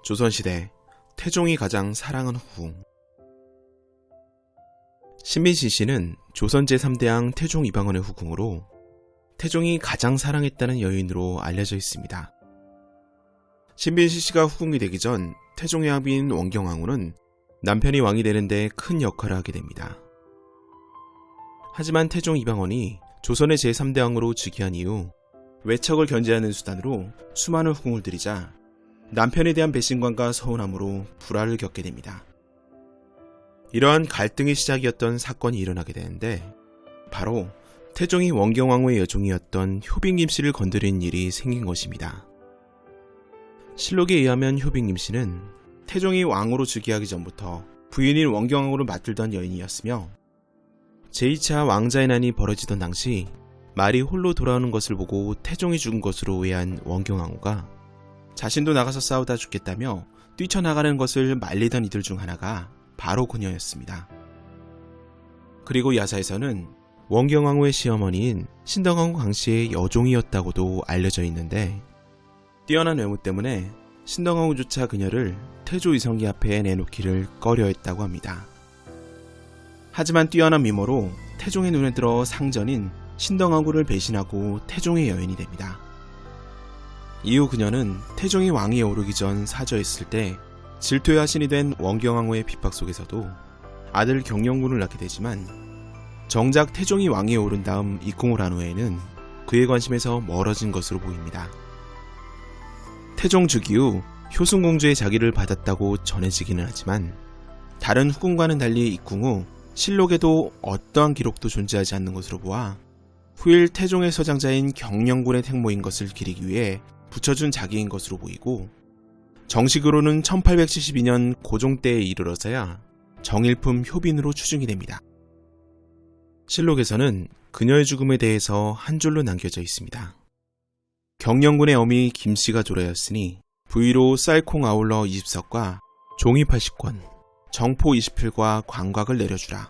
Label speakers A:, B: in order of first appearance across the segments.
A: 조선시대 태종이 가장 사랑한 후궁. 신빈신씨는 조선 제3대왕 태종 이방원의 후궁으로 태종이 가장 사랑했다는 여인으로 알려져 있습니다. 신빈신씨가 후궁이 되기 전 태종의 아비인 원경왕후는 남편이 왕이 되는데 큰 역할을 하게 됩니다. 하지만 태종 이방원이 조선의 제3대왕으로 즉위한 이후 외척을 견제하는 수단으로 수많은 후궁을 들이자 남편에 대한 배신감과 서운함으로 불화를 겪게 됩니다. 이러한 갈등의 시작이었던 사건이 일어나게 되는데 바로 태종이 원경왕후의 여종이었던 효빈김씨를 건드린 일이 생긴 것입니다. 실록에 의하면 효빈김씨는 태종이 왕으로 즉위하기 전부터 부인인 원경왕후를 맞들던 여인이었으며 제2차 왕자의 난이 벌어지던 당시 말이 홀로 돌아오는 것을 보고 태종이 죽은 것으로 오해한 원경왕후가 자신도 나가서 싸우다 죽겠다며 뛰쳐나가는 것을 말리던 이들 중 하나가 바로 그녀였습니다. 그리고 야사에서는 원경왕후의 시어머니인 신덕왕후 강씨의 여종이었다고도 알려져 있는데 뛰어난 외모 때문에 신덕왕후조차 그녀를 태조 이성기 앞에 내놓기를 꺼려했다고 합니다. 하지만 뛰어난 미모로 태종의 눈에 들어 상전인 신덕왕후를 배신하고 태종의 여인이 됩니다. 이후 그녀는 태종이 왕위에 오르기 전 사저했을 때 질투의 화신이 된 원경왕후의 핍박 속에서도 아들 경영군을 낳게 되지만 정작 태종이 왕위에 오른 다음 입궁을 한 후에는 그의 관심에서 멀어진 것으로 보입니다. 태종 즉위 후 효순공주의 자기를 받았다고 전해지기는 하지만 다른 후궁과는 달리 입궁 후 실록에도 어떠한 기록도 존재하지 않는 것으로 보아 후일 태종의 서장자인 경영군의 택모인 것을 기리기 위해 붙여준 자기인 것으로 보이고 정식으로는 1872년 고종 때에 이르러서야 정일품 효빈으로 추증이 됩니다. 실록에서는 그녀의 죽음에 대해서 한 줄로 남겨져 있습니다. 경영군의 어미 김씨가 조라였으니 부위로 쌀콩 아울러 20석과 종이 80권, 정포 20필과 광곽을 내려주라.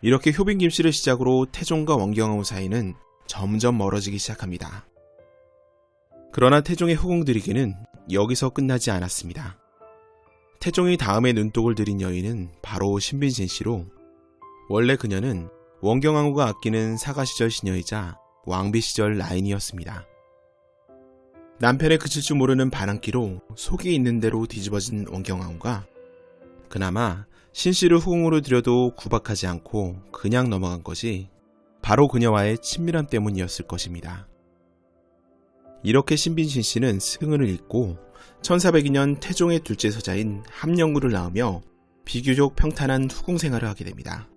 A: 이렇게 효빈 김씨를 시작으로 태종과 원경왕후 사이는 점점 멀어지기 시작합니다. 그러나 태종의 후궁 들이기는 여기서 끝나지 않았습니다. 태종이 다음에 눈독을 들인 여인은 바로 신빈신씨로 원래 그녀는 원경왕후가 아끼는 사가시절 시녀이자 왕비시절 라인이었습니다. 남편의 그칠 줄 모르는 반항기로 속이 있는 대로 뒤집어진 원경왕후가 그나마 신씨를 후궁으로 들여도 구박하지 않고 그냥 넘어간 것이 바로 그녀와의 친밀함 때문이었을 것입니다. 이렇게 신빈신씨는 승을 잇고 1402년 태종의 둘째 서자인 함영구를 낳으며 비교적 평탄한 후궁 생활을 하게 됩니다.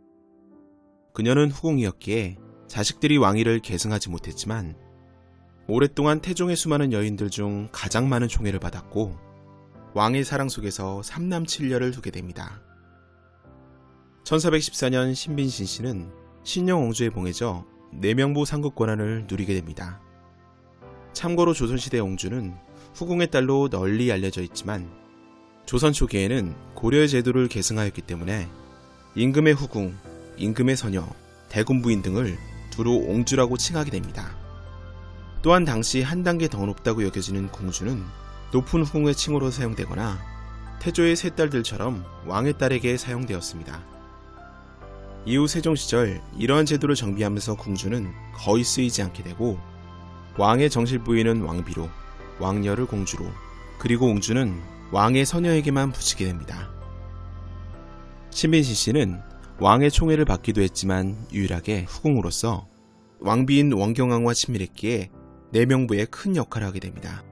A: 그녀는 후궁이었기에 자식들이 왕위를 계승하지 못했지만 오랫동안 태종의 수많은 여인들 중 가장 많은 총애를 받았고 왕의 사랑 속에서 3남 7녀를 두게 됩니다. 1414년 신빈신씨는 신영옹주에 봉해져 내명부 상국 권한을 누리게 됩니다. 참고로 조선시대 옹주는 후궁의 딸로 널리 알려져 있지만 조선 초기에는 고려의 제도를 계승하였기 때문에 임금의 후궁, 임금의 서녀, 대군 부인 등을 두루 옹주라고 칭하게 됩니다. 또한 당시 한 단계 더 높다고 여겨지는 궁주는 높은 후궁의 칭호로 사용되거나 태조의 세 딸들처럼 왕의 딸에게 사용되었습니다. 이후 세종 시절 이러한 제도를 정비하면서 궁주는 거의 쓰이지 않게 되고 왕의 정실 부인은 왕비로, 왕녀를 공주로, 그리고 옹주는 왕의 서녀에게만 붙이게 됩니다. 신빈신씨는 왕의 총애를 받기도 했지만 유일하게 후궁으로서 왕비인 원경왕후와 친밀했기에 내명부에 큰 역할을 하게 됩니다.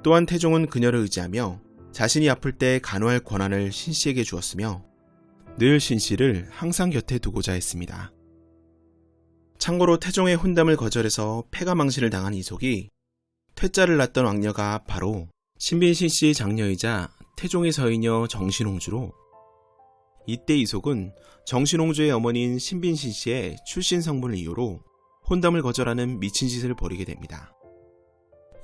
A: 또한 태종은 그녀를 의지하며 자신이 아플 때 간호할 권한을 신씨에게 주었으며 늘 신씨를 항상 곁에 두고자 했습니다. 참고로 태종의 혼담을 거절해서 폐가망신을 당한 이속이 퇴짜를 낳았던 왕녀가 바로 신빈신씨의 장녀이자 태종의 서인녀 정신옹주로 이때 이속은 정신옹주의 어머니인 신빈신씨의 출신 성분을 이유로 혼담을 거절하는 미친 짓을 벌이게 됩니다.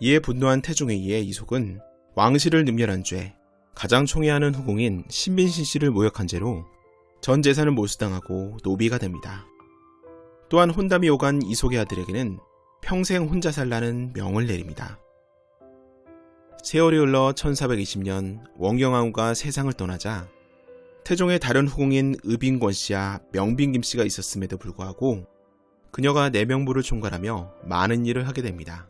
A: 이에 분노한 태종에 의해 이속은 왕실을 능멸한 죄, 가장 총애하는 후궁인 신빈신씨를 모욕한 죄로 전 재산을 몰수당하고 노비가 됩니다. 또한 혼담이 오간 이속의 아들에게는 평생 혼자 살라는 명을 내립니다. 세월이 흘러 1420년 원경왕후가 세상을 떠나자 태종의 다른 후궁인 의빈권 씨와 명빈 김씨가 있었음에도 불구하고 그녀가 내명부를 총괄하며 많은 일을 하게 됩니다.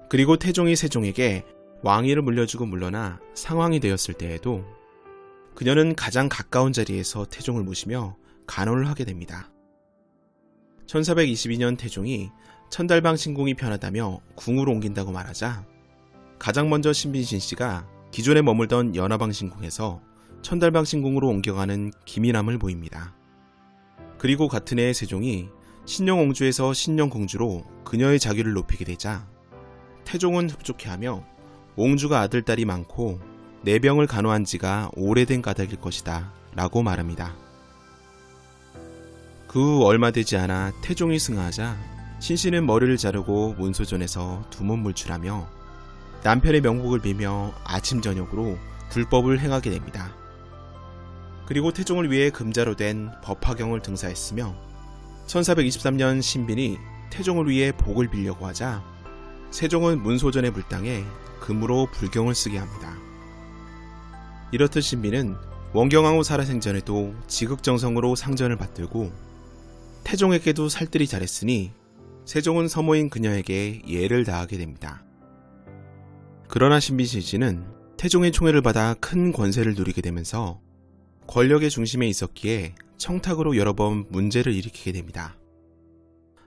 A: 그리고 태종이 세종에게 왕위를 물려주고 물러나 상황이 되었을 때에도 그녀는 가장 가까운 자리에서 태종을 모시며 간호를 하게 됩니다. 1422년 태종이 천달방 신궁이 편하다며 궁으로 옮긴다고 말하자 가장 먼저 신빈신 씨가 기존에 머물던 연화방 신궁에서 천달방 신궁으로 옮겨가는 기민함을 보입니다. 그리고 같은 해에 세종이 신령옹주에서 신령공주로 그녀의 자기를 높이게 되자 태종은 흡족해하며 옹주가 아들딸이 많고 내병을 간호한 지가 오래된 까닭일 것이다 라고 말합니다. 그 후 얼마 되지 않아 태종이 승하하자 신씨는 머리를 자르고 문소전에서 두문 물출하며 남편의 명복을 빌며 아침 저녁으로 불법을 행하게 됩니다. 그리고 태종을 위해 금자로 된 법화경을 등사했으며 1423년 신빈이 태종을 위해 복을 빌려고 하자 세종은 문소전에 불당해 금으로 불경을 쓰게 합니다. 이렇듯 신빈은 원경왕후 살아생전에도 지극정성으로 상전을 받들고 태종에게도 살뜰히 잘했으니 세종은 서모인 그녀에게 예를 다하게 됩니다. 그러나 신빈신 씨는 태종의 총애를 받아 큰 권세를 누리게 되면서 권력의 중심에 있었기에 청탁으로 여러 번 문제를 일으키게 됩니다.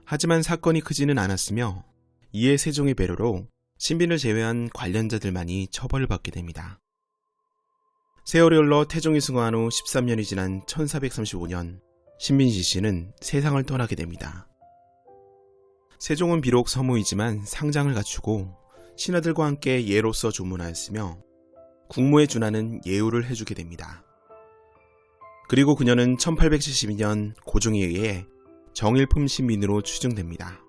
A: 하지만 사건이 크지는 않았으며 이에 세종의 배려로 신빈을 제외한 관련자들만이 처벌을 받게 됩니다. 세월이 흘러 태종이 승화한 후 13년이 지난 1435년 신빈신 씨는 세상을 떠나게 됩니다. 세종은 비록 서무이지만 상장을 갖추고 신하들과 함께 예로서 조문하였으며 국무에 준하는 예우를 해주게 됩니다. 그리고 그녀는 1872년 고종에 의해 정일품 신민으로 추증됩니다.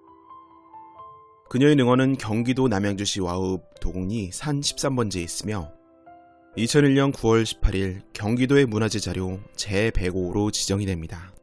A: 그녀의 능원은 경기도 남양주시 와읍 도곡리 산 13번지에 있으며 2001년 9월 18일 경기도의 문화재 자료 제105로 지정이 됩니다.